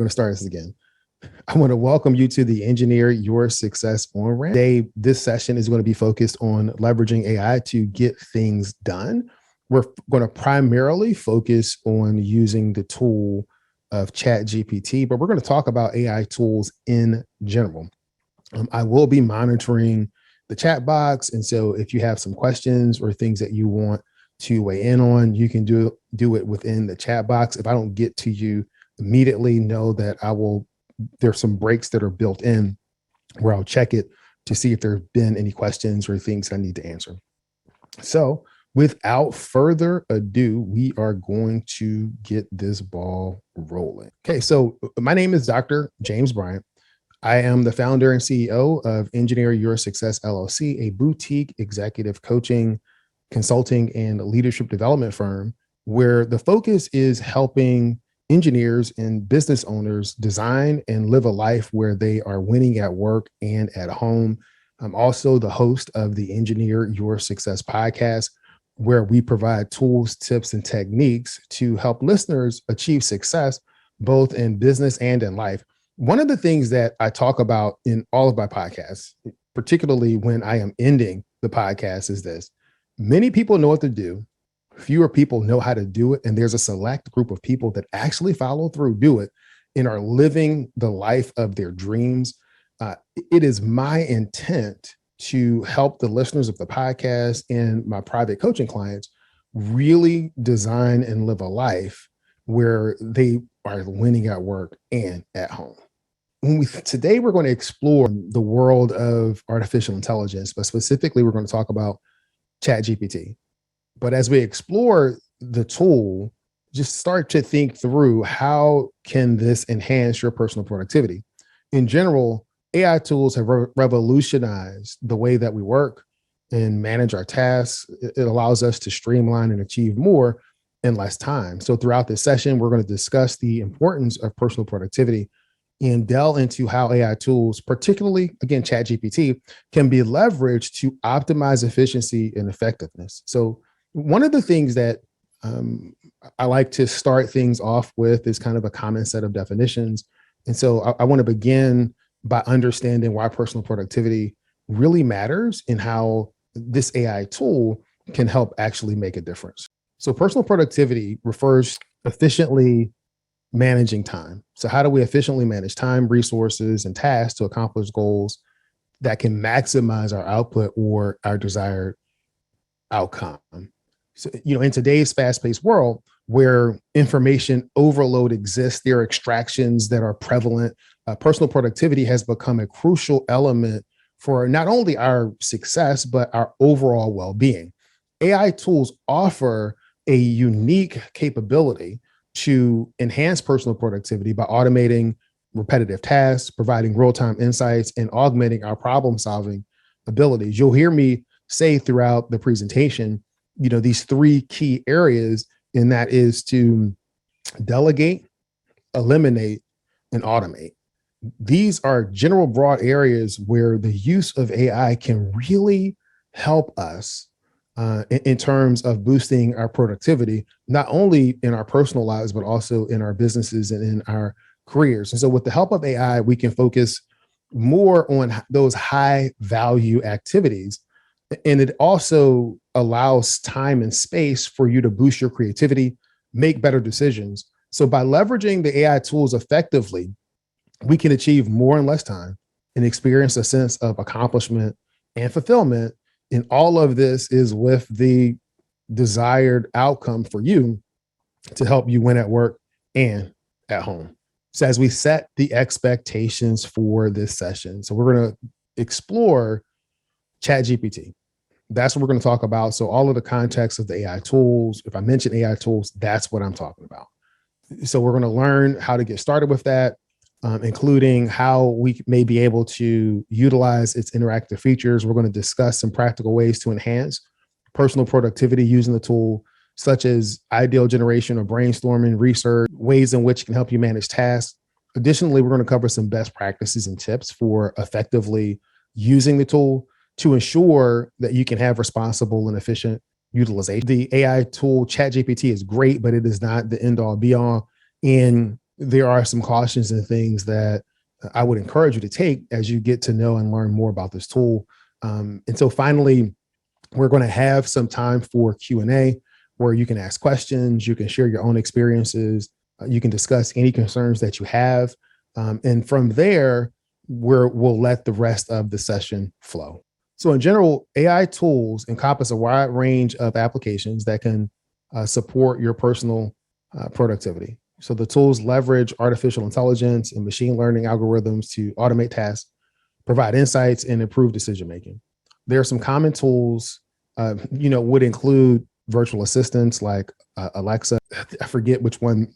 going to start this again. I want to welcome you to the Engineer Your Success on ramp. Today, this session is going to be focused on leveraging AI to get things done. We're going to primarily focus on using the tool of ChatGPT, but we're going to talk about AI tools in general. I will be monitoring the chat box. And so if you have some questions or things that you want to weigh in on, you can do it within the chat box. If I don't get to you immediately, know that there's some breaks that are built in where I'll check it to see if there have been any questions or things I need to answer. So without further ado, we are going to get this ball rolling. Okay, so my name is Dr. James Bryant. I am the founder and CEO of Engineer Your Success LLC, a boutique executive coaching, consulting, and leadership development firm where the focus is helping engineers and business owners design and live a life where they are winning at work and at home. I'm also the host of the Engineer Your Success podcast, where we provide tools, tips, and techniques to help listeners achieve success both in business and in life. One of the things that I talk about in all of my podcasts, particularly when I am ending the podcast, is this. Many people know what to do. Fewer people know how to do it. And there's a select group of people that actually follow through, do it, and are living the life of their dreams. It is my intent to help the listeners of the podcast and my private coaching clients really design and live a life where they are winning at work and at home. Today, we're going to explore the world of artificial intelligence, but specifically, we're going to talk about ChatGPT. But as we explore the tool, just start to think through how can this enhance your personal productivity. In general, AI tools have revolutionized the way that we work and manage our tasks. It allows us to streamline and achieve more in less time. So throughout this session, we're going to discuss the importance of personal productivity and delve into how AI tools, particularly, again, ChatGPT, can be leveraged to optimize efficiency and effectiveness. So one of the things that I like to start things off with is kind of a common set of definitions. And so I want to begin by understanding why personal productivity really matters and how this AI tool can help actually make a difference. So personal productivity refers to efficiently managing time. So how do we efficiently manage time, resources, and tasks to accomplish goals that can maximize our output or our desired outcome? So, in today's fast-paced world where information overload exists, there are extractions that are prevalent. Personal productivity has become a crucial element for not only our success, but our overall well-being. AI tools offer a unique capability to enhance personal productivity by automating repetitive tasks, providing real-time insights, and augmenting our problem-solving abilities. You'll hear me say throughout the presentation, these three key areas, and that is to delegate, eliminate, and automate. These are general broad areas where the use of AI can really help us in terms of boosting our productivity, not only in our personal lives, but also in our businesses and in our careers. And so with the help of AI, we can focus more on those high value activities. And it also allows time and space for you to boost your creativity, make better decisions. So by leveraging the AI tools effectively, we can achieve more in less time and experience a sense of accomplishment and fulfillment. And all of this is with the desired outcome for you to help you win at work and at home. So as we set the expectations for this session, so we're going to explore ChatGPT. That's what we're going to talk about. So all of the context of the AI tools, if I mention AI tools, that's what I'm talking about. So we're going to learn how to get started with that, including how we may be able to utilize its interactive features. We're going to discuss some practical ways to enhance personal productivity using the tool, such as ideal generation or brainstorming, research, ways in which it can help you manage tasks. Additionally, we're going to cover some best practices and tips for effectively using the tool to ensure that you can have responsible and efficient utilization. The AI tool ChatGPT is great, but it is not the end all be all. And there are some cautions and things that I would encourage you to take as you get to know and learn more about this tool. And so finally, we're going to have some time for Q&A where you can ask questions, you can share your own experiences, you can discuss any concerns that you have. And from there, we'll let the rest of the session flow. So in general, AI tools encompass a wide range of applications that can support your personal productivity. So the tools leverage artificial intelligence and machine learning algorithms to automate tasks, provide insights, and improve decision making. There are some common tools, would include virtual assistants like Alexa. I forget which one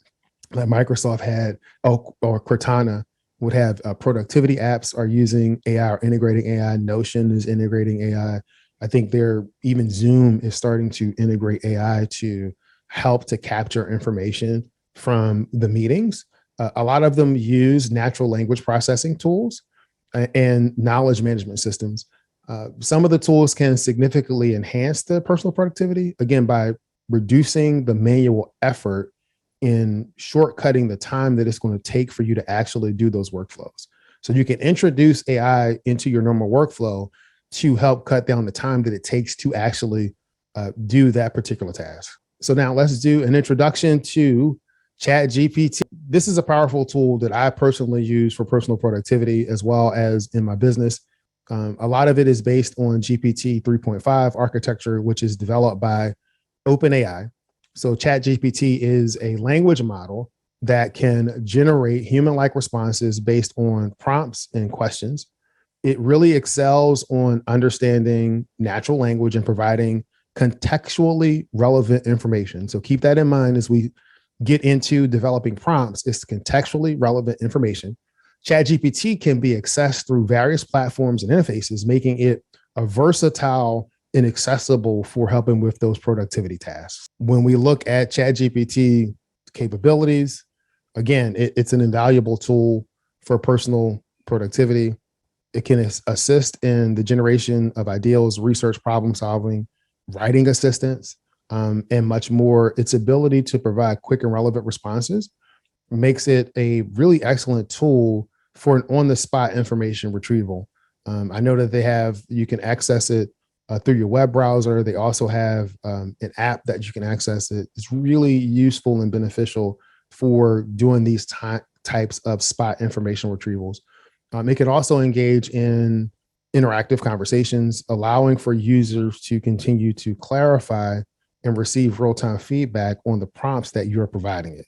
that Microsoft had, or Cortana would have. Productivity apps are using AI or integrating AI. Notion is integrating AI. I think even Zoom is starting to integrate AI to help to capture information from the meetings. A lot of them use natural language processing tools and knowledge management systems. Some of the tools can significantly enhance the personal productivity, again, by reducing the manual effort in shortcutting the time that it's going to take for you to actually do those workflows. So you can introduce AI into your normal workflow to help cut down the time that it takes to actually do that particular task. So now let's do an introduction to ChatGPT. This is a powerful tool that I personally use for personal productivity as well as in my business. A lot of it is based on GPT 3.5 architecture, which is developed by OpenAI. So ChatGPT is a language model that can generate human-like responses based on prompts and questions. It really excels on understanding natural language and providing contextually relevant information. So keep that in mind as we get into developing prompts. It's contextually relevant information. ChatGPT can be accessed through various platforms and interfaces, making it a versatile and accessible for helping with those productivity tasks. When we look at ChatGPT capabilities, again, it's an invaluable tool for personal productivity. It can assist in the generation of ideas, research, problem solving, writing assistance, and much more. Its ability to provide quick and relevant responses makes it a really excellent tool for an on-the-spot information retrieval. I know that you can access it through your web browser. They also have an app that you can access it. It's really useful and beneficial for doing these types of spot information retrievals. It can also engage in interactive conversations, allowing for users to continue to clarify and receive real-time feedback on the prompts that you're providing it.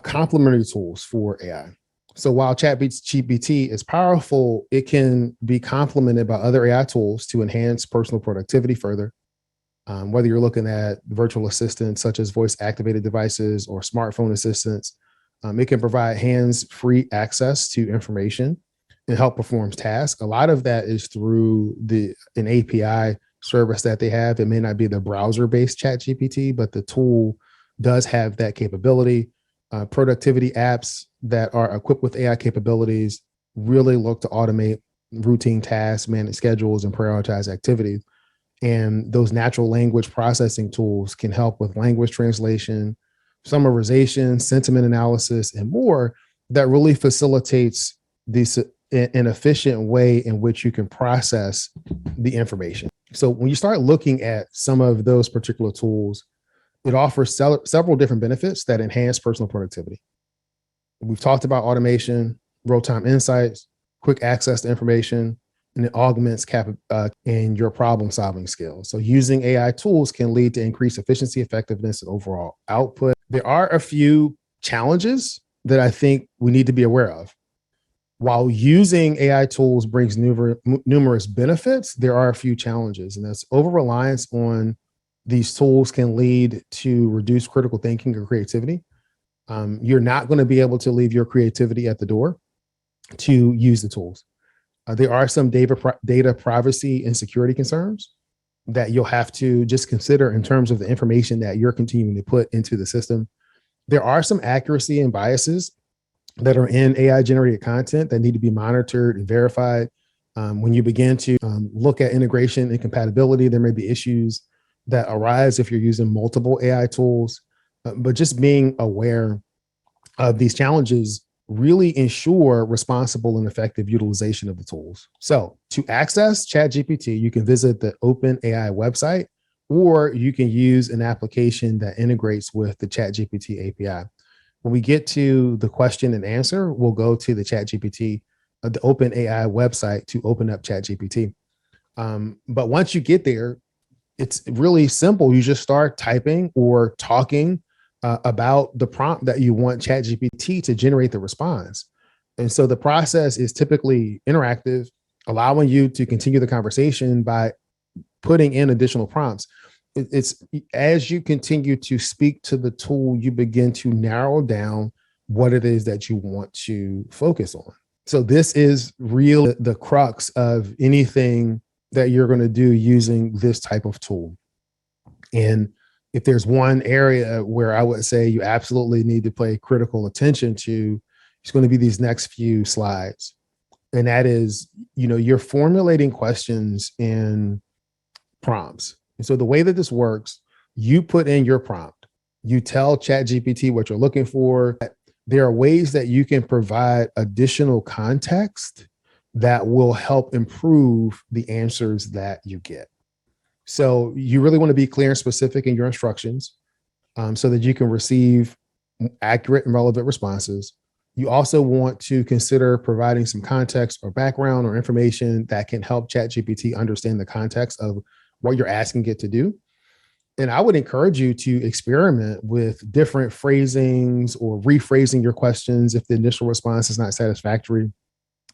Complementary tools for AI. So while ChatGPT is powerful, it can be complemented by other AI tools to enhance personal productivity further. Whether you're looking at virtual assistants such as voice-activated devices or smartphone assistants, it can provide hands-free access to information and help perform tasks. A lot of that is through an API service that they have. It may not be the browser-based ChatGPT, but the tool does have that capability. Productivity apps that are equipped with AI capabilities really look to automate routine tasks, manage schedules, and prioritize activities. And those natural language processing tools can help with language translation, summarization, sentiment analysis, and more that really facilitates an efficient way in which you can process the information. So when you start looking at some of those particular tools, it offers several different benefits that enhance personal productivity. We've talked about automation, real-time insights, quick access to information, and it augments in your problem-solving skills. So using AI tools can lead to increased efficiency, effectiveness, and overall output. There are a few challenges that I think we need to be aware of. While using AI tools brings numerous benefits, there are a few challenges, and that's over-reliance on these tools can lead to reduced critical thinking or creativity. You're not going to be able to leave your creativity at the door to use the tools. There are some data privacy and security concerns that you'll have to just consider in terms of the information that you're continuing to put into the system. There are some accuracy and biases that are in AI generated content that need to be monitored and verified. When you begin to look at integration and compatibility, there may be issues that arise if you're using multiple AI tools. But just being aware of these challenges really ensure responsible and effective utilization of the tools. So to access ChatGPT, you can visit the OpenAI website, or you can use an application that integrates with the ChatGPT API. When we get to the question and answer, we'll go to the ChatGPT, the OpenAI website to open up ChatGPT. But once you get there, it's really simple. You just start typing or talking about the prompt that you want ChatGPT to generate the response. And so the process is typically interactive, allowing you to continue the conversation by putting in additional prompts. It's as you continue to speak to the tool, you begin to narrow down what it is that you want to focus on. So this is really the crux of anything that you're going to do using this type of tool. And if there's one area where I would say you absolutely need to pay critical attention to, it's going to be these next few slides. And that is, you're formulating questions in prompts. And so the way that this works, you put in your prompt, you tell ChatGPT what you're looking for. There are ways that you can provide additional context that will help improve the answers that you get. So you really want to be clear and specific in your instructions so that you can receive accurate and relevant responses. You also want to consider providing some context or background or information that can help ChatGPT understand the context of what you're asking it to do. And I would encourage you to experiment with different phrasings or rephrasing your questions if the initial response is not satisfactory.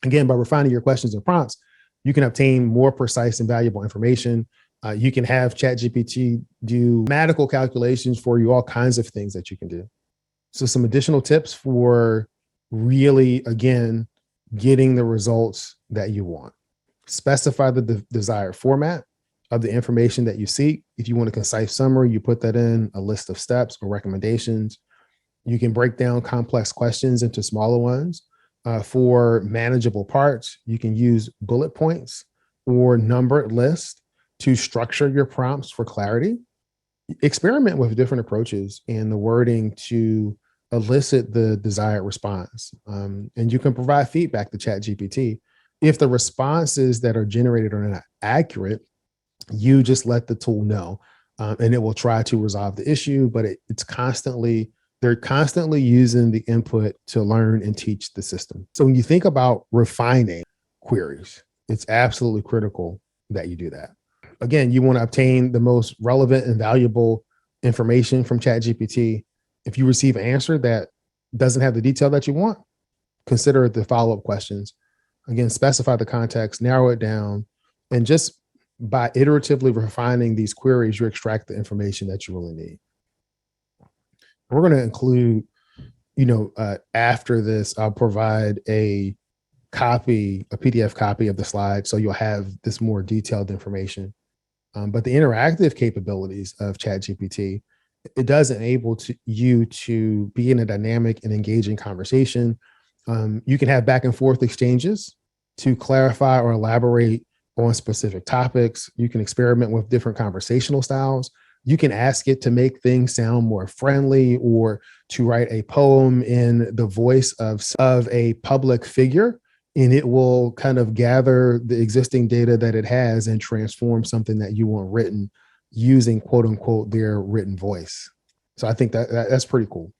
Again, by refining your questions and prompts, you can obtain more precise and valuable information. You can have ChatGPT do mathematical calculations for you, all kinds of things that you can do. So some additional tips for really, again, getting the results that you want. Specify the desired format of the information that you seek. If you want a concise summary, you put that in a list of steps or recommendations. You can break down complex questions into smaller ones. For manageable parts, you can use bullet points or numbered lists to structure your prompts for clarity. Experiment with different approaches and the wording to elicit the desired response. And you can provide feedback to ChatGPT. If the responses that are generated are not accurate, you just let the tool know, and it will try to resolve the issue, but they're constantly using the input to learn and teach the system. So when you think about refining queries, it's absolutely critical that you do that. Again, you want to obtain the most relevant and valuable information from ChatGPT. If you receive an answer that doesn't have the detail that you want, consider the follow-up questions. Again, specify the context, narrow it down, and just by iteratively refining these queries, you extract the information that you really need. We're going to include, after this, I'll provide a PDF copy of the slide, so you'll have this more detailed information. But the interactive capabilities of ChatGPT, it does enable you to be in a dynamic and engaging conversation. You can have back and forth exchanges to clarify or elaborate on specific topics. You can experiment with different conversational styles. You can ask it to make things sound more friendly or to write a poem in the voice of a public figure, and it will kind of gather the existing data that it has and transform something that you want written using, quote unquote, their written voice. So I think that's pretty cool.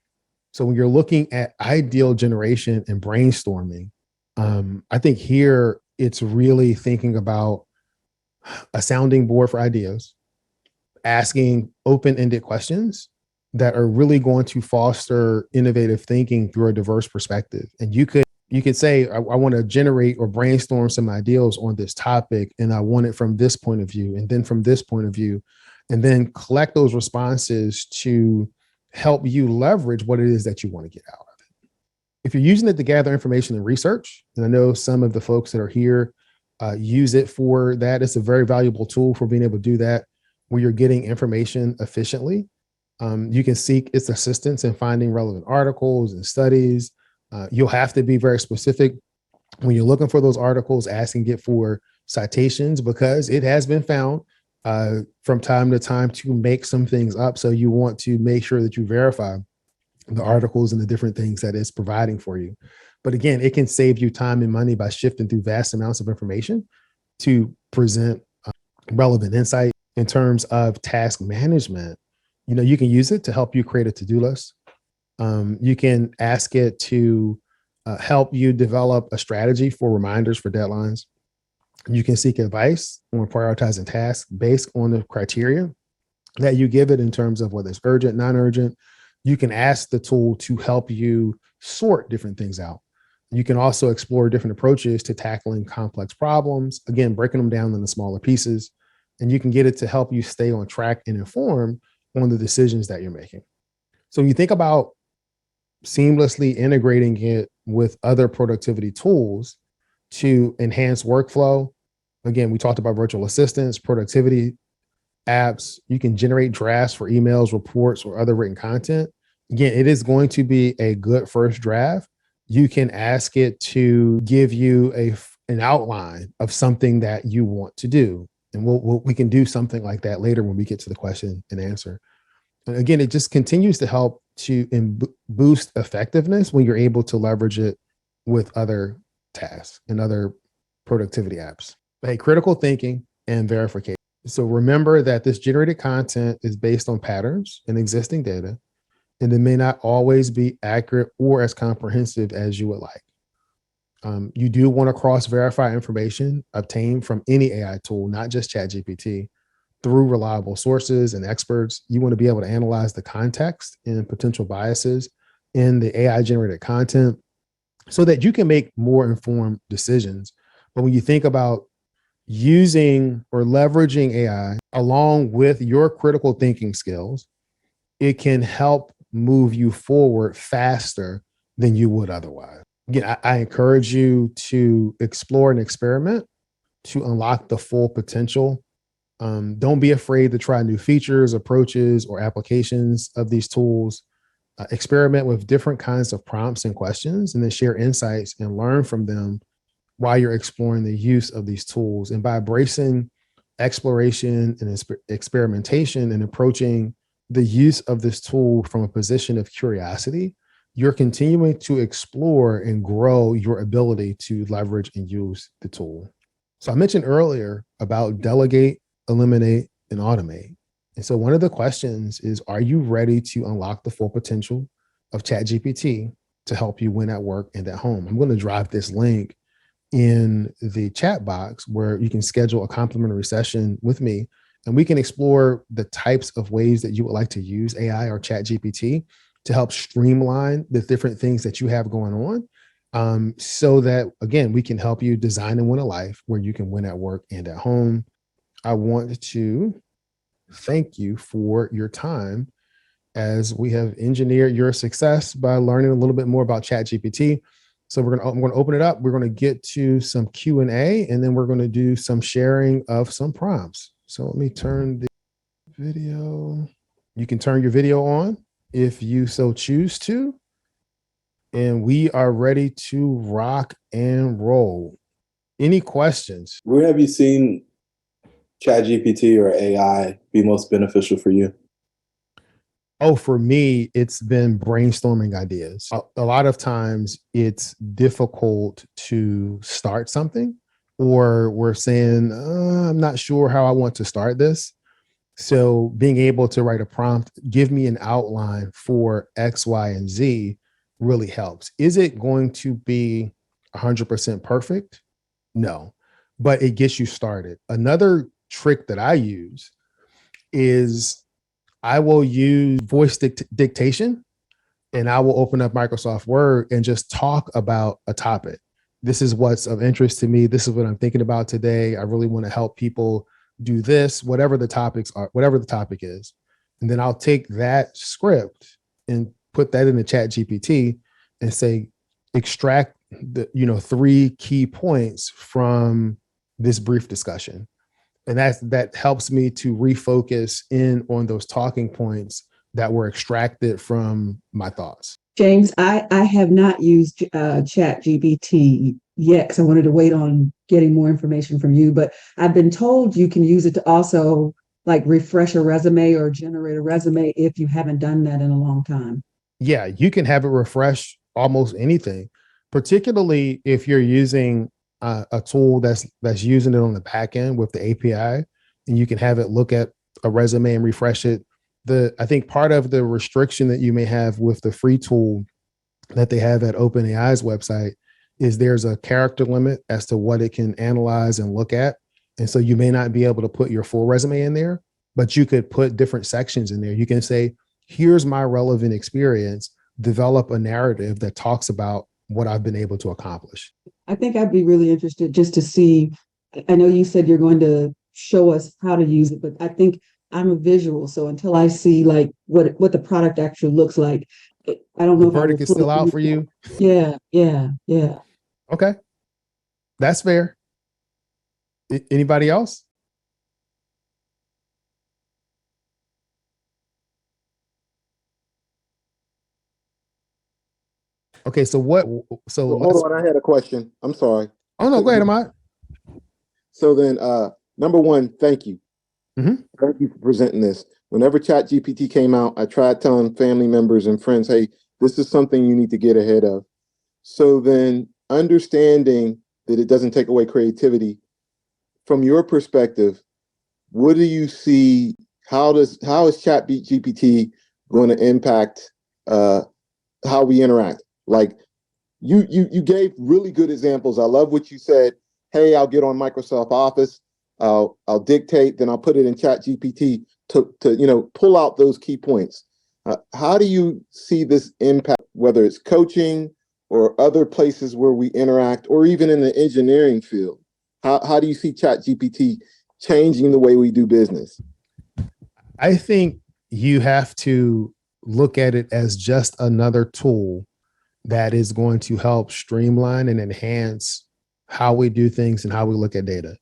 So when you're looking at ideal generation and brainstorming, I think here it's really thinking about a sounding board for ideas, asking open-ended questions that are really going to foster innovative thinking through a diverse perspective. And you could say, I want to generate or brainstorm some ideas on this topic, and I want it from this point of view, and then from this point of view, and then collect those responses to help you leverage what it is that you want to get out of it. If you're using it to gather information and research, and I know some of the folks that are here use it for that, it's a very valuable tool for being able to do that, where you're getting information efficiently. You can seek its assistance in finding relevant articles and studies. You'll have to be very specific when you're looking for those articles, asking it for citations, because it has been found from time to time to make some things up. So you want to make sure that you verify the articles and the different things that it's providing for you. But again, it can save you time and money by shifting through vast amounts of information to present relevant insight. In terms of task management, you can use it to help you create a to-do list. You can ask it to help you develop a strategy for reminders for deadlines. You can seek advice on prioritizing tasks based on the criteria that you give it in terms of whether it's urgent, non-urgent. You can ask the tool to help you sort different things out. You can also explore different approaches to tackling complex problems, again, breaking them down into smaller pieces. And you can get it to help you stay on track and informed on the decisions that you're making. So when you think about seamlessly integrating it with other productivity tools to enhance workflow, again, we talked about virtual assistants, productivity apps. You can generate drafts for emails, reports, or other written content. Again, it is going to be a good first draft. You can ask it to give you an outline of something that you want to do. And we can do something like that later when we get to the question and answer. And again, it just continues to help to boost effectiveness when you're able to leverage it with other tasks and other productivity apps. Hey, critical thinking and verification. So remember that this generated content is based on patterns and existing data, and it may not always be accurate or as comprehensive as you would like. You do want to cross-verify information obtained from any AI tool, not just ChatGPT, through reliable sources and experts. You want to be able to analyze the context and potential biases in the AI-generated content so that you can make more informed decisions. But when you think about using or leveraging AI along with your critical thinking skills, it can help move you forward faster than you would otherwise. Again, I encourage you to explore and experiment to unlock the full potential. Don't be afraid to try new features, approaches, or applications of these tools. Experiment with different kinds of prompts and questions, and then share insights and learn from them while you're exploring the use of these tools. And by embracing exploration and experimentation and approaching the use of this tool from a position of curiosity, you're continuing to explore and grow your ability to leverage and use the tool. So I mentioned earlier about delegate, eliminate, and automate. And so one of the questions is, are you ready to unlock the full potential of ChatGPT to help you win at work and at home? I'm going to drop this link in the chat box where you can schedule a complimentary session with me, and we can explore the types of ways that you would like to use AI or ChatGPT to help streamline the different things that you have going on, so that, again, we can help you design and win a life where you can win at work and at home. I want to thank you for your time as we have engineered your success by learning a little bit more about ChatGPT. So I'm going to open it up. We're going to get to some Q&A, and then we're going to do some sharing of some prompts. So let me turn the video. You can turn your video on if you so choose to. And we are ready to rock and roll. Any questions? Where have you seen ChatGPT or AI be most beneficial for you? Oh, for me, it's been brainstorming ideas. A lot of times it's difficult to start something, or we're saying, I'm not sure how I want to start this. So being able to write a prompt, give me an outline for X, Y, and Z really helps. Is it going to be 100% perfect? No, but it gets you started. Another trick that I use is I will use voice dictation, and I will open up Microsoft Word and just talk about a topic. This is what's of interest to me. This is what I'm thinking about today. I really want to help people do this, whatever the topics are, whatever the topic is. And then I'll take that script and put that in the ChatGPT and say, extract the, 3 key points from this brief discussion. And that helps me to refocus in on those talking points that were extracted from my thoughts. James, I have not used ChatGPT yet because I wanted to wait on getting more information from you. But I've been told you can use it to also like refresh a resume or generate a resume if you haven't done that in a long time. Yeah, you can have it refresh almost anything, particularly if you're using a tool that's using it on the back end with the API, and you can have it look at a resume and refresh it. I think part of the restriction that you may have with the free tool that they have at OpenAI's website is there's a character limit as to what it can analyze and look at. And so you may not be able to put your full resume in there, but you could put different sections in there. You can say, here's my relevant experience, develop a narrative that talks about what I've been able to accomplish. I think I'd be really interested just to see. I know you said you're going to show us how to use it, but I think I'm a visual. So until I see like what the product actually looks like, I don't The know if I will verdict is fully still out for understand. you. Yeah, yeah, yeah. Okay, that's fair. Anybody else? Okay, so what? So Well, hold let's. on. I had a question. I'm sorry. Oh no, go ahead, Ahmad. So then, number one, thank you. Mhm. Thank you for presenting this. Whenever ChatGPT came out, I tried telling family members and friends, hey, this is something you need to get ahead of. So then, understanding that it doesn't take away creativity, from your perspective, what do you see? How is ChatGPT going to impact uh, how we interact? Like you gave really good examples. I love what you said. Hey, I'll get on Microsoft Office. I'll dictate, then I'll put it in Chat GPT to pull out those key points. How do you see this impact, whether it's coaching or other places where we interact, or even in the engineering field? How do you see Chat GPT changing the way we do business? I think you have to look at it as just another tool that is going to help streamline and enhance how we do things and how we look at data.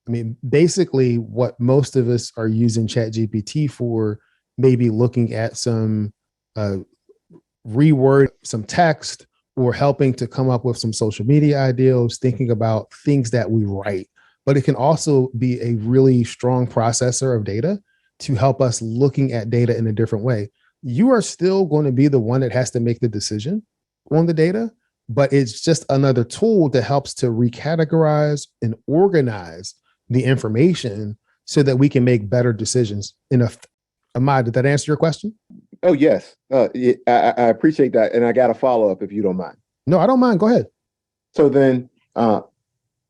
I mean, basically, what most of us are using ChatGPT for, maybe looking at some uh, reword some text or helping to come up with some social media ideals, thinking about things that we write. But it can also be a really strong processor of data to help us looking at data in a different way. You are still going to be the one that has to make the decision on the data, but it's just another tool that helps to recategorize and organize the information so that we can make better decisions. Ahmad, did that answer your question? Oh yes, I appreciate that, and I got a follow up if you don't mind. No, I don't mind. Go ahead. So then,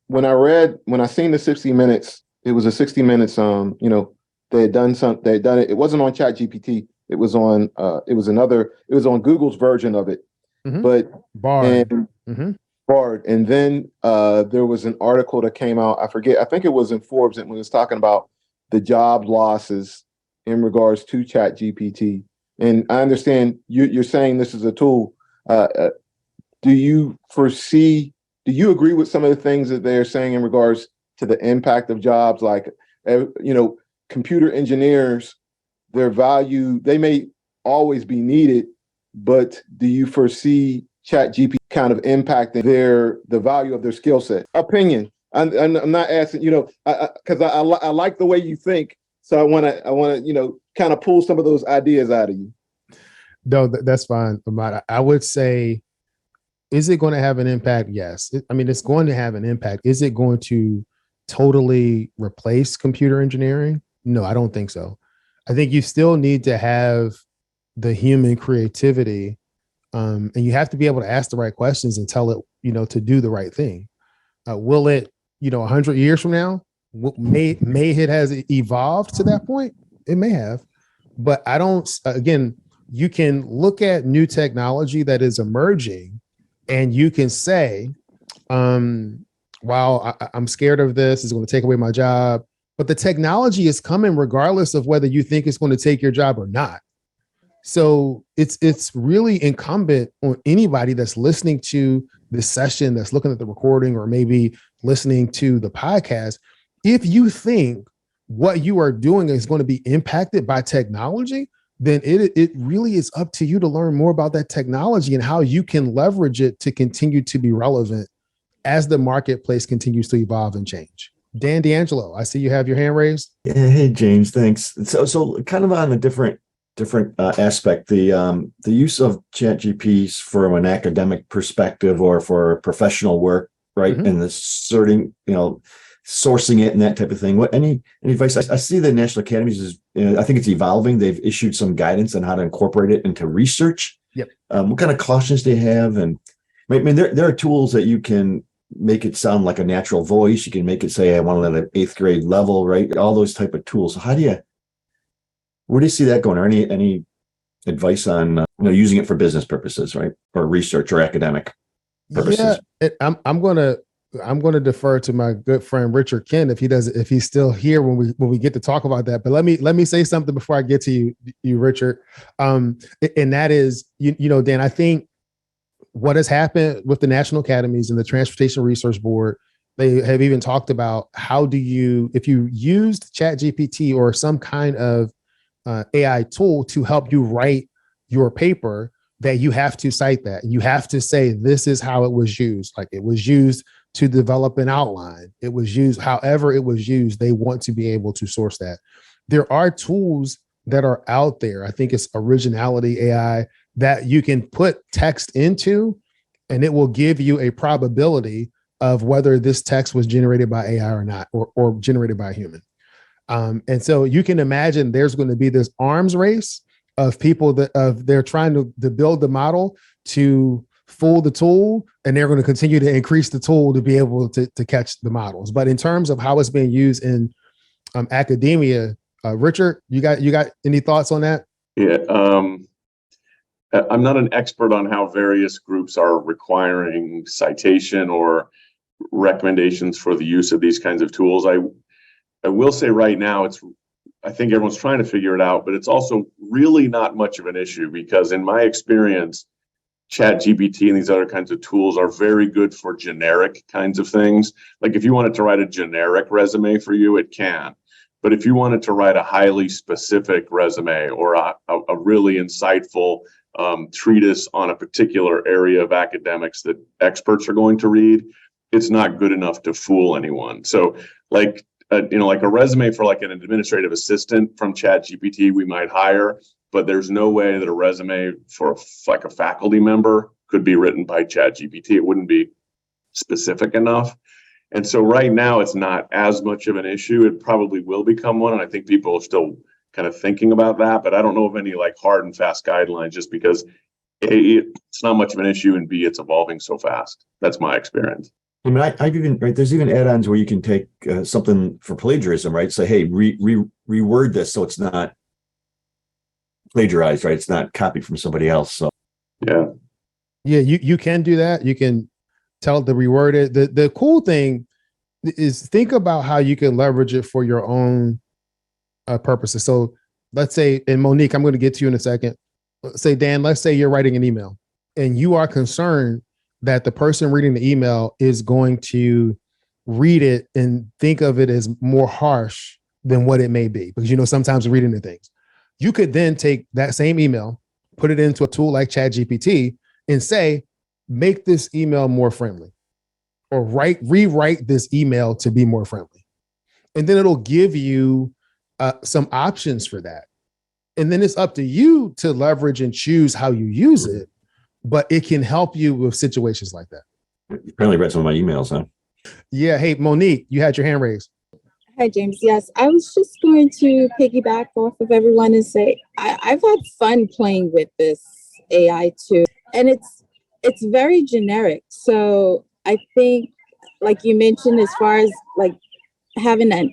when I seen the 60 minutes, it was a 60 minutes. They had done it. It wasn't on Chat GPT. It was on. It was on Google's version of it. Mm-hmm. But Bard. and Mm-hmm. Bard, and then there was an article that came out. I forget. I think it was in Forbes, and when it was talking about the job losses in regards to Chat GPT. And I understand you're saying this is a tool. Do you foresee? Do you agree with some of the things that they're saying in regards to the impact of jobs? Like, computer engineers, their value, they may always be needed, but do you foresee Chat GPT kind of impacting the value of their skill set? Opinion. I'm not asking, because I like the way you think, so I want to kind of pull some of those ideas out of you. No, that's fine, Ahmad. I would say, is it going to have an impact? Yes. I mean, it's going to have an impact. Is it going to totally replace computer engineering? No, I don't think so. I think you still need to have the human creativity, and you have to be able to ask the right questions and tell it, to do the right thing. Will it, 100 years from now, may it has evolved to that point? It may have, but I don't. Again, you can look at new technology that is emerging, and you can say, "Wow, I'm scared of this. It's going to take away my job." But the technology is coming regardless of whether you think it's going to take your job or not. So it's really incumbent on anybody that's listening to this session, that's looking at the recording, or maybe listening to the podcast. If you think what you are doing is going to be impacted by technology, then it really is up to you to learn more about that technology and how you can leverage it to continue to be relevant as the marketplace continues to evolve and change. Dan D'Angelo, I see you have your hand raised. Yeah, hey James, thanks. So kind of on a different aspect, the use of ChatGPTs from an academic perspective or for professional work, right? Mhm. And the sorting, sourcing it and that type of thing. What any advice? I see the National Academies is, I think it's evolving. They've issued some guidance on how to incorporate it into research. Yep. What kind of cautions do you have? And I mean, there are tools that you can make it sound like a natural voice. You can make it say, I want it at an 8th grade level, right? All those type of tools. So where do you see that going? Or any advice on using it for business purposes, right, or research or academic purposes? Yeah, I'm gonna defer to my good friend Richard Kent if he's still here when we get to talk about that. But let me say something before I get to you Richard. And that is, Dan, I think what has happened with the National Academies and the Transportation Research Board, they have even talked about if you used ChatGPT or some kind of AI tool to help you write your paper, that you have to cite that. You have to say, this is how it was used. Like, it was used to develop an outline. It was used, however it was used, they want to be able to source that. There are tools that are out there. I think it's Originality AI that you can put text into, and it will give you a probability of whether this text was generated by AI or not, or generated by a human. And so you can imagine there's going to be this arms race of people they're trying to build the model to fool the tool, and they're going to continue to increase the tool to be able to catch the models. But in terms of how it's being used in academia, Richard, you got any thoughts on that? Yeah, I'm not an expert on how various groups are requiring citation or recommendations for the use of these kinds of tools. I will say right now, I think everyone's trying to figure it out, but it's also really not much of an issue, because in my experience, ChatGPT and these other kinds of tools are very good for generic kinds of things. Like, if you wanted to write a generic resume for you, it can. But if you wanted to write a highly specific resume or a really insightful treatise on a particular area of academics that experts are going to read, it's not good enough to fool anyone. So like a resume for like an administrative assistant from ChatGPT we might hire, but there's no way that a resume for like a faculty member could be written by ChatGPT. It wouldn't be specific enough. And so right now it's not as much of an issue. It probably will become one, and I think people are still kind of thinking about that, but I don't know of any like hard and fast guidelines, just because A, it's not much of an issue, and B, it's evolving so fast. That's my experience. I mean, I've even, right, there's even add-ons where you can take something for plagiarism, right? Say, hey, reword this so it's not plagiarized, right? It's not copied from somebody else. So yeah, you can do that. You can tell it to reword it. The cool thing is, think about how you can leverage it for your own purposes. So let's say, and Monique, I'm going to get to you in a second. Say, Dan, let's say you're writing an email and you are concerned that the person reading the email is going to read it and think of it as more harsh than what it may be. Because, sometimes reading the things, you could then take that same email, put it into a tool like ChatGPT and say, make this email more friendly, or rewrite this email to be more friendly. And then it'll give you some options for that. And then it's up to you to leverage and choose how you use it, but it can help you with situations like that. you apparently read some of my emails, huh? Yeah. Hey, Monique, you had your hand raised. Hi, James. Yes, I was just going to piggyback off of everyone and say I've had fun playing with this AI too, and it's very generic. So I think, like you mentioned, as far as like having that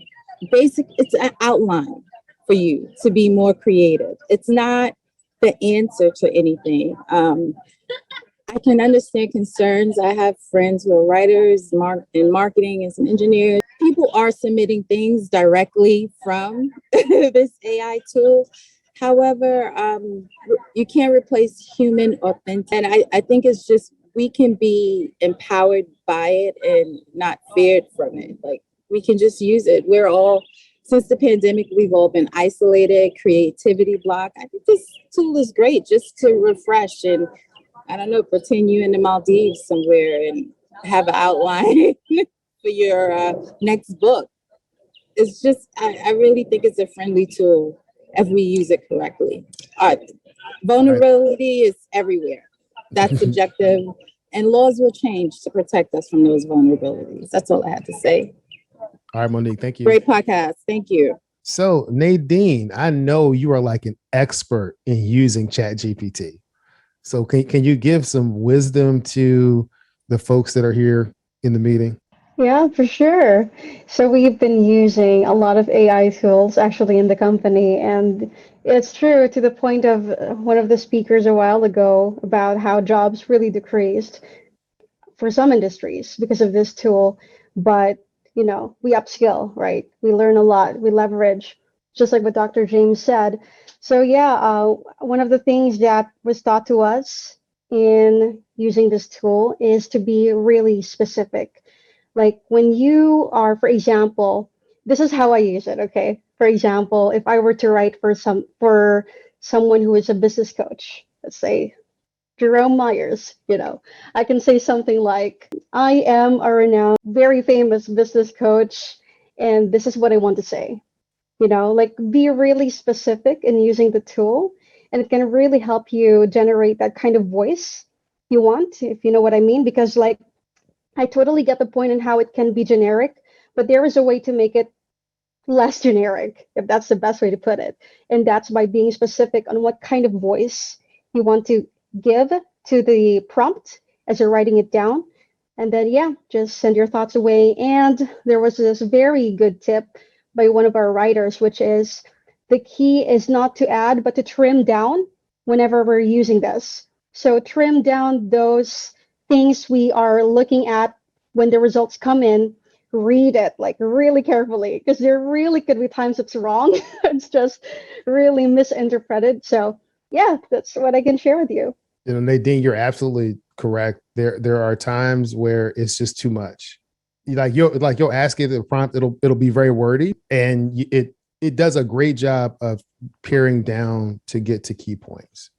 basic, it's an outline for you to be more creative. It's not the answer to anything. I can understand concerns. I have friends who are writers in marketing and some engineers. People are submitting things directly from this AI tool. However, you can't replace human authentic. And I think it's just, we can be empowered by it and not feared from it. Like, we can just use it. Since the pandemic, we've all been isolated, creativity block. I think this tool is great just to refresh and, I don't know, pretend you're in the Maldives somewhere and have an outline for your next book. It's just, I really think it's a friendly tool if we use it correctly. Vulnerability is everywhere. That's subjective, and laws will change to protect us from those vulnerabilities. That's all I had to say. All right, Monique, thank you. Great podcast. Thank you. So Nadine, I know you are like an expert in using ChatGPT. So can you give some wisdom to the folks that are here in the meeting? Yeah, for sure. So we've been using a lot of AI tools actually in the company, and it's true to the point of one of the speakers a while ago about how jobs really decreased for some industries because of this tool. But, we upskill, right? We learn a lot, we leverage, just like what Dr. James said. So yeah, one of the things that was taught to us in using this tool is to be really specific. Like when you are, for example, this is how I use it, okay? For example, if I were to write for someone who is a business coach, let's say Jerome Myers, I can say something like, I am a renowned, very famous business coach, and this is what I want to say. Like be really specific in using the tool, and it can really help you generate that kind of voice you want, if you know what I mean. Because like I totally get the point in how it can be generic, but there is a way to make it less generic, if that's the best way to put it. And that's by being specific on what kind of voice you want to give to the prompt as you're writing it down. And then, yeah, just send your thoughts away. And there was this very good tip by one of our writers, which is the key is not to add, but to trim down whenever we're using this. So trim down those things we are looking at when the results come in. Read it like really carefully, because there really could be times it's wrong. It's just really misinterpreted. So yeah, that's what I can share with you. Nadine, you're absolutely correct. There are times where it's just too much. You'll ask it the prompt, it'll be very wordy, and it does a great job of paring down to get to key points.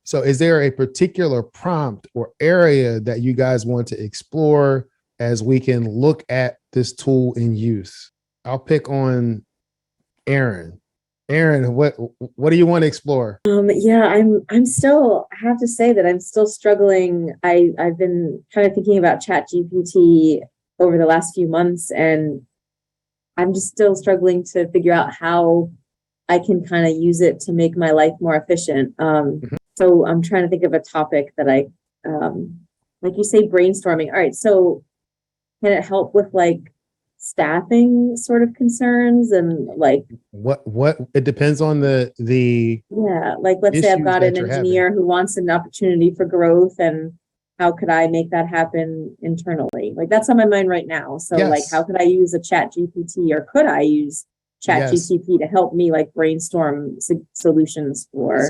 So is there a particular prompt or area that you guys want to explore as we can look at this tool in use? I'll pick on Aaron. Aaron, what do you want to explore? Yeah, I'm still, I have to say that I'm still struggling. I've been kind of thinking about ChatGPT over the last few months, and I'm just still struggling to figure out how I can kind of use it to make my life more efficient. So I'm trying to think of a topic that like you say, brainstorming. All right, so can it help with like staffing sort of concerns and like what it depends on the yeah, like let's say I've got an engineer who wants an opportunity for growth, and how could I make that happen internally? Like that's on my mind right now. So yes. Like how could I use a ChatGPT, or could I use ChatGPT to help me like brainstorm solutions for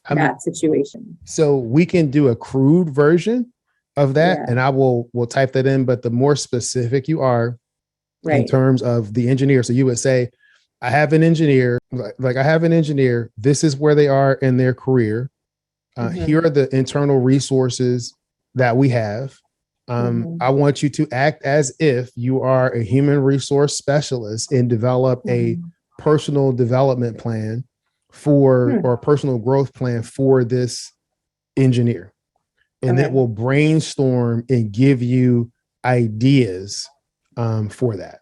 that situation? So we can do a crude version of that, and I will type that in. But the more specific you are in terms of the engineer, so you would say, I have an engineer, like I have an engineer. This is where they are in their career. Here are the internal resources that we have. I want you to act as if you are a human resource specialist and develop a personal development plan or a personal growth plan for this engineer. And it will brainstorm and give you ideas for that.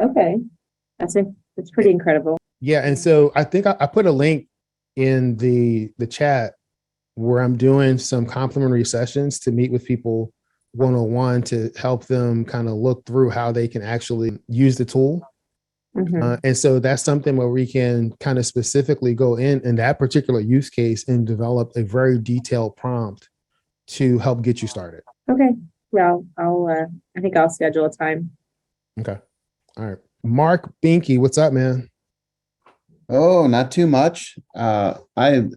Okay. That's pretty incredible. Yeah. And so I think I put a link in the chat where I'm doing some complimentary sessions to meet with people one-on-one to help them kind of look through how they can actually use the tool. And so that's something where we can kind of specifically go in that particular use case and develop a very detailed prompt to help get you started. Okay. Well, I think I'll schedule a time. Okay. All right. Mark Binky, what's up, man? Oh, not too much. I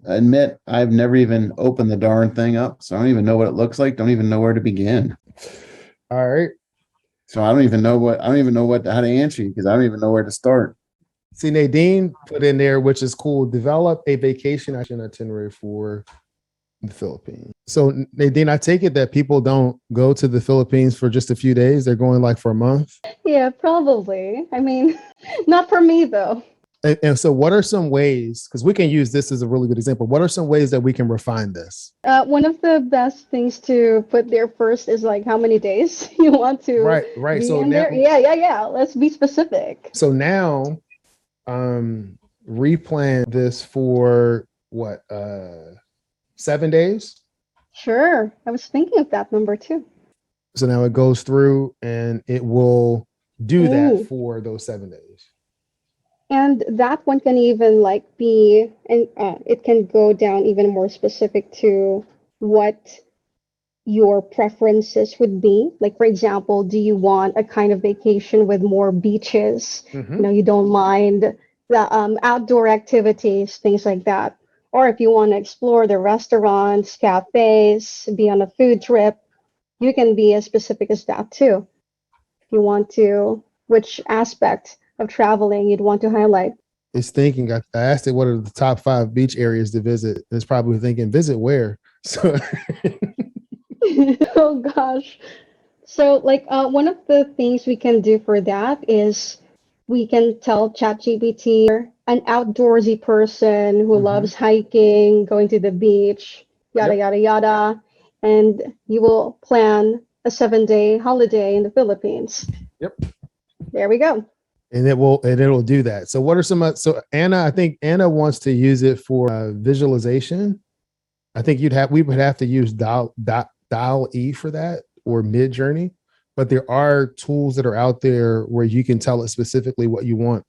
admit I've never even opened the darn thing up, so I don't even know what it looks like. Don't even know where to begin. All right. So I don't even know how to answer you, because I don't even know where to start. See, Nadine put in there, which is cool. Develop a vacation itinerary for The Philippines. So Nadine, I take it that people don't go to the Philippines for just a few days. They're going like for a month. Yeah, probably. I mean, not for me though. And so what are some ways, because we can use this as a really good example. What are some ways that we can refine this? One of the best things to put there first is like how many days you want to Right. be So in now, there. Yeah. Let's be specific. so now, replan this for what, 7 days? Sure. I was thinking of that number too. So now it goes through and it will do that Ooh. for those 7 days. And that one can even like be, and it can go down even more specific to what your preferences would be. Like, for example, do you want a kind of vacation with more beaches? Mm-hmm. You don't mind the outdoor activities, things like that. Or if you want to explore the restaurants, cafes, be on a food trip, you can be as specific as that too. If you want to, which aspect of traveling you'd want to highlight. It's thinking, I asked it what are the top 5 beach areas to visit. It's probably thinking, visit where? So Oh gosh. So like one of the things we can do for that is we can tell ChatGPT an outdoorsy person who loves hiking, going to the beach, yada Yep. yada yada, and you will plan a 7-day holiday in the Philippines. Yep. There we go. And it'll do that. So what are some, so Anna, I think Anna wants to use it for visualization. I think we would have to use dial E for that, or Mid Journey, but there are tools that are out there where you can tell it specifically what you want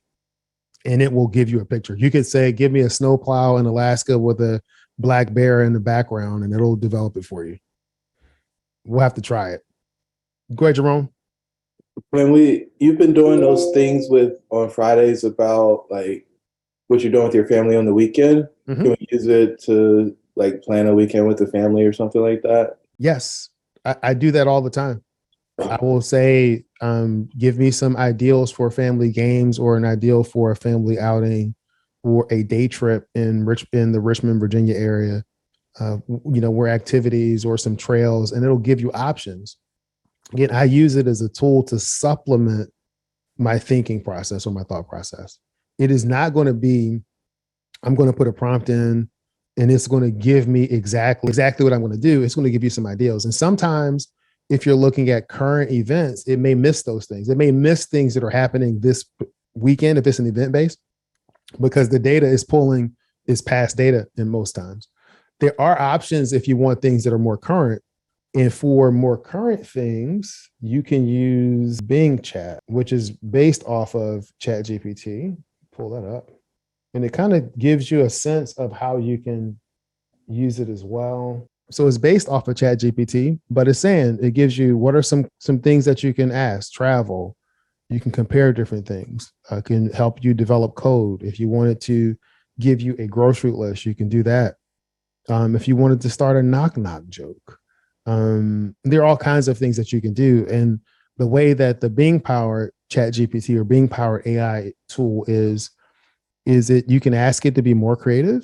and it will give you a picture. You could say, give me a snowplow in Alaska with a black bear in the background, and it'll develop it for you. We'll have to try it. Go ahead, Jerome. When you've been doing those things with on Fridays about like what you're doing with your family on the weekend, Mhm. can we use it to like plan a weekend with the family or something like that? Yes, I do that all the time. I will say, give me some ideals for family games or an ideal for a family outing or a day trip in the Richmond, Virginia area. Where activities or some trails, and it'll give you options. Again, I use it as a tool to supplement my thinking process or my thought process. It is not going to be, I'm going to put a prompt in and it's going to give me exactly what I'm going to do. It's going to give you some ideas. And sometimes if you're looking at current events, it may miss those things. It may miss things that are happening this weekend if it's an event based, because the data is past data in most times. There are options if you want things that are more current. And for more current things, you can use Bing Chat, which is based off of ChatGPT. Pull that up. And it kind of gives you a sense of how you can use it as well. So it's based off of ChatGPT, but it's saying it gives you what are some things that you can ask, travel. You can compare different things. Can help you develop code. If you wanted to give you a grocery list, you can do that. If you wanted to start a knock knock joke, there are all kinds of things that you can do. And the way that the Bing powered ChatGPT or Bing powered AI tool is it you can ask it to be more creative,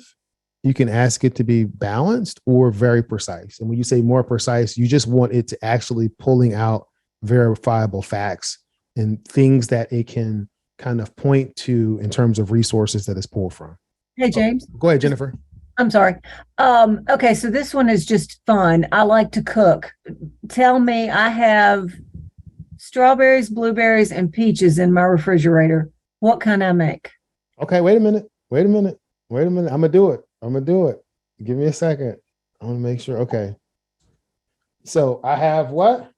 you can ask it to be balanced or very precise. And when you say more precise, you just want it to actually pulling out verifiable facts and things that it can kind of point to in terms of resources that it's pulled from. Hey, James. Go ahead, Jennifer. I'm sorry. Okay, so this one is just fun. I like to cook. Tell me, I have strawberries, blueberries, and peaches in my refrigerator. What can I make? Okay, wait a minute. I'm gonna do it. Give me a second. I want to make sure. Okay. So I have what?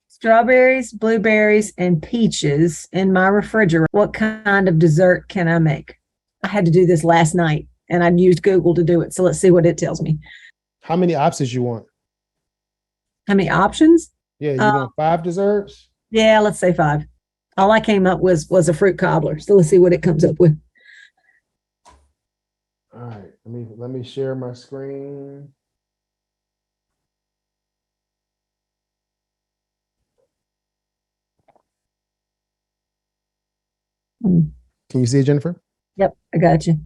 Strawberries, blueberries, and peaches in my refrigerator. What kind of dessert can I make? I had to do this last night and I've used Google to do it. So let's see what it tells me. How many options you want? How many options? Yeah, you want 5 desserts? Yeah, let's say 5. All I came up was a fruit cobbler. So let's see what it comes up with. All right, let me share my screen. Can you see it, Jennifer? Yep, I got you.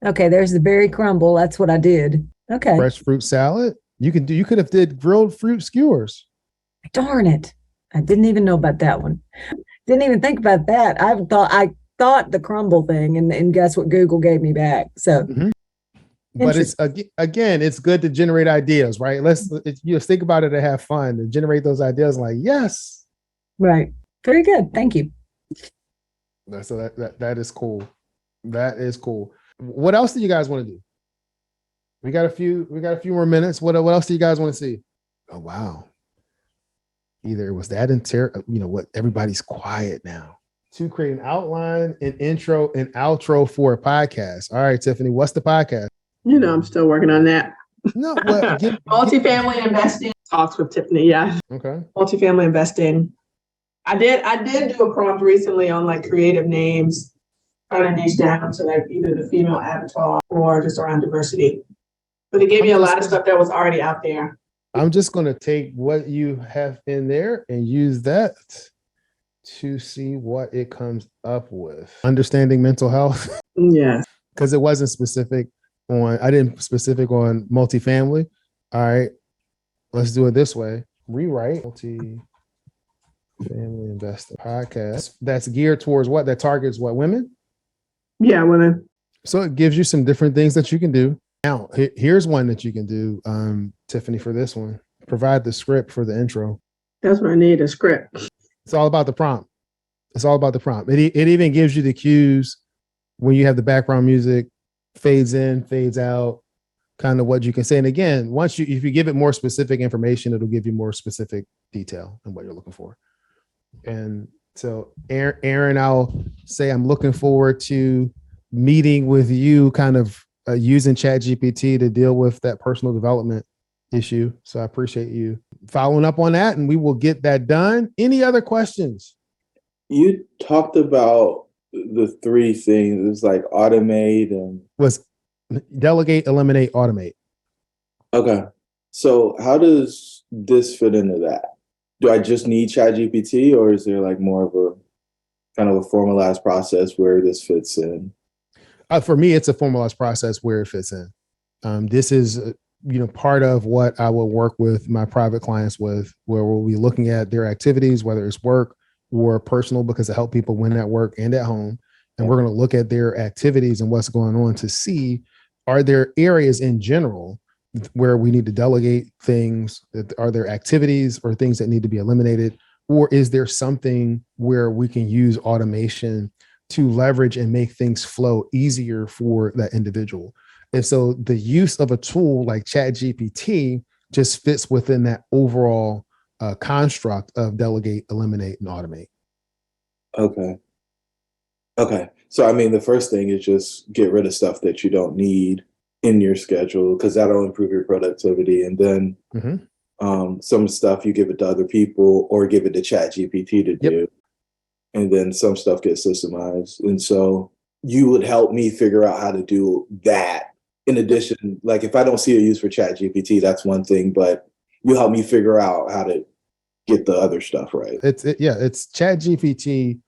Okay, there's the berry crumble. That's what I did. Okay. Fresh fruit salad. You could have did grilled fruit skewers. Darn it. I didn't even know about that one. Didn't even think about that. I thought the crumble thing, and guess what Google gave me back. So But it's again, it's good to generate ideas, right? Let's think about it and have fun and generate those ideas. Like, yes, right. Very good. Thank you. So that is cool. That is cool. What else do you guys want to do? We got a few more minutes. What else do you guys want to see? Oh wow. Either it was that what everybody's quiet now. To create an outline, an intro, and outro for a podcast. All right, Tiffany, what's the podcast? I'm still working on that. No, well, multifamily investing talks with Tiffany. Yeah. Okay. Multifamily investing. I did do a prompt recently on like creative names, trying to niche down to like either the female avatar or just around diversity. But it gave me a lot of stuff that was already out there. I'm just going to take what you have in there and use that to see what it comes up with. Understanding mental health. Yeah. Because it wasn't specific I didn't specific on multifamily. All right. Let's do it this way. Rewrite multifamily investor podcast. That's geared towards what? That targets what? Women? Yeah, women. So it gives you some different things that you can do. Now, here's one that you can do, Tiffany, for this one. Provide the script for the intro. That's what I need, a script. It's all about the prompt. It's all about the prompt. It even gives you the cues when you have the background music, fades in, fades out, kind of what you can say. And again, if you give it more specific information, it'll give you more specific detail in what you're looking for. And so Aaron, I'll say I'm looking forward to meeting with you, kind of using ChatGPT to deal with that personal development issue. So I appreciate you following up on that, and we will get that done. Any other questions? You talked about the three things. It's like automate and was delegate, eliminate, automate. Okay. So how does this fit into that? Do I just need ChatGPT, or is there like more of a kind of a formalized process where this fits in? For me, it's a formalized process where it fits in. This is, part of what I will work with my private clients with, where we'll be looking at their activities, whether it's work or personal, because I help people win at work and at home. And we're going to look at their activities and what's going on to see, are there areas in general where we need to delegate things? Are there activities or things that need to be eliminated? Or is there something where we can use automation to leverage and make things flow easier for that individual? And so the use of a tool like ChatGPT just fits within that overall construct of delegate, eliminate, and automate. Okay. So, I mean, the first thing is just get rid of stuff that you don't need in your schedule, because that'll improve your productivity. And then some stuff you give it to other people or give it to ChatGPT to do. And then some stuff gets systemized. And so you would help me figure out how to do that. In addition, like if I don't see a use for ChatGPT, that's one thing, but you help me figure out how to get the other stuff right. It's ChatGPT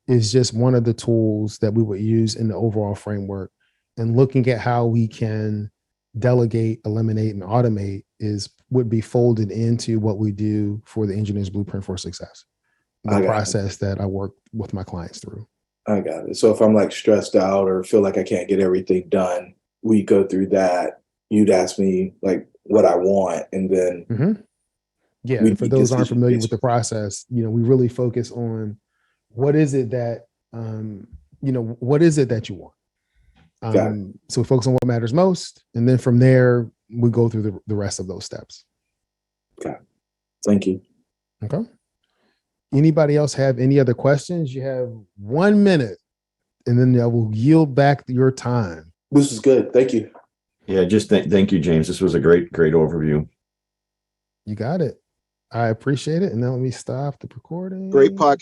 is just one of the tools that we would use in the overall framework. And looking at how we can delegate, eliminate, and automate would be folded into what we do for the Engineer's Blueprint for Success, the process that I work with my clients through. I got it. So if I'm like stressed out or feel like I can't get everything done, we go through that. You'd ask me like what I want, and then yeah. For those who aren't familiar with the process, we really focus on what is it that what is it that you want. So we focus on what matters most, and then from there we go through the rest of those steps. Okay. Thank you. Okay. Anybody else have any other questions? You have 1 minute, and then I will yield back your time. This is good. Thank you. Yeah, just thank you, James. This was a great overview. You got it. I appreciate it. And now let me stop the recording. Great podcast.